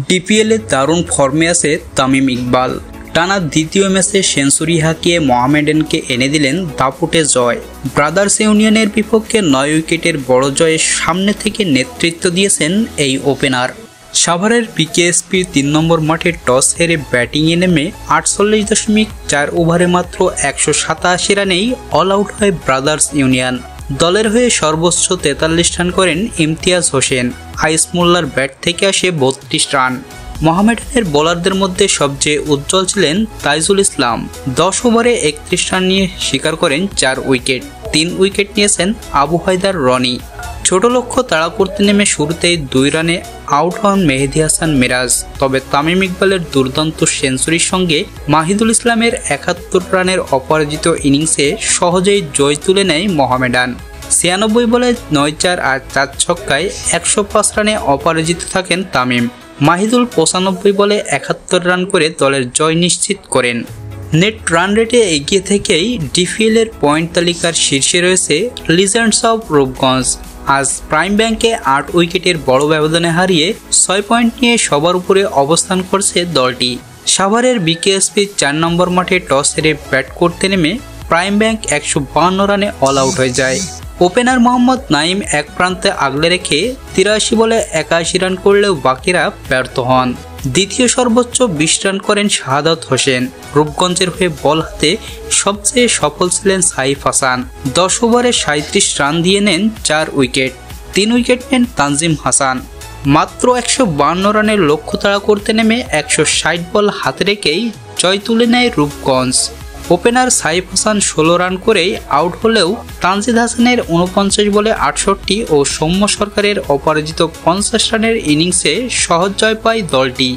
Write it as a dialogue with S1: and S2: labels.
S1: ডিপিএলে দারুণ ফর্মে আছে তামিম ইকবাল। টানা দ্বিতীয় ম্যাচে সেঞ্চুরি হাঁকিয়ে মোহামেডানকে এনে দিলেন দাপুটে জয়। ব্রাদার্স ইউনিয়নের বিপক্ষে ৯ উইকেটের বড় জয়ে সামনে থেকে নেতৃত্ব দিয়েছেন এই ওপেনার। সাভারের বিকেএসপি ৩ নম্বর মাঠে টস হেরে ব্যাটিংয়ে নেমে ৪৮.৪ ওভারে মাত্র ১৮৭ রানেই অল আউট হয় ব্রাদার্স ইউনিয়ন। দলের হয়ে সর্বোচ্চ ৪৩ রান করেন ইমতিয়াজ হোসেন। আইস মোল্লার ব্যাট থেকে আসে ৩২ রান। মোহামেডানের বোলারদের মধ্যে সবচেয়ে উজ্জ্বল ছিলেন তাইজুল ইসলাম। ১০ ওভারে ৩১ রান নিয়ে শিকার করেন ৪ উইকেট। ৩ উইকেট নিয়েছেন আবু হায়দার রনি। ছোট লক্ষ্য তাড়া করতে নেমে শুরুতেই ২ রানে আউট হন মেহেদী হাসান মিরাজ। তবে তামিম ইকবালের দুর্দান্ত সেঞ্চুরির সঙ্গে মাহিদুল ইসলামের ৭১ রানের অপরাজিত ইনিংসে সহজেই জয় তুলে নেয় মোহামেডান। ৯৬ বলে ৯-৪ আর ৪ ছক্কায় ১০৫ রানে অপরাজিত থাকেন তামিম। মাহিদুল ৯৫ বলে ৭১ রান করে দলের জয় নিশ্চিত করেন। নেট রান রেটে এগিয়ে থেকেই ডিপিএলের পয়েন্ট তালিকার শীর্ষে রয়েছে লিজেন্ডস অব রূপগঞ্জ। আজ প্রাইম ব্যাংকে ৮ উইকেটের বড় ব্যবধানে হারিয়ে ৬ পয়েন্ট নিয়ে সবার উপরে অবস্থান করছে দলটি। সাভারের বিকেএসপি ৪ নম্বর মাঠে টস হেরে ব্যাট করতে নেমে প্রাইম ব্যাংক ১৫২ রানে অল আউট হয়ে যায়। ওপেনার মোহাম্মদ নাঈম এক প্রান্তে আগলে রেখে ৮৩ বলে ৮১ রান করলেও বাকিরা ব্যর্থ হন। দ্বিতীয় সর্বোচ্চ ২০ রান করেন শাহাদাত হোসেন। রূপগঞ্জের হয়ে বল হাতে সবচেয়ে সফল ছিলেন সাইফ হাসান। ১০ ওভারে ৩৭ রান দিয়ে নেন ৪ উইকেট। ৩ উইকেট নেন তানজিম হাসান। মাত্র ১৫২ রানের লক্ষ্য তাড়া করতে নেমে ১৬০ বল হাতে রেখেই জয় তুলে নেয় রূপগঞ্জ। ওপেনার সাইফ হাসান ১৬ রান করেই আউট হলেও তানজিদ হাসানের ৪৯ বলে ৬৮ ও সৌম্য সরকারের অপরাজিত ৫০ রানের ইনিংসে সহজ জয় পায় দলটি।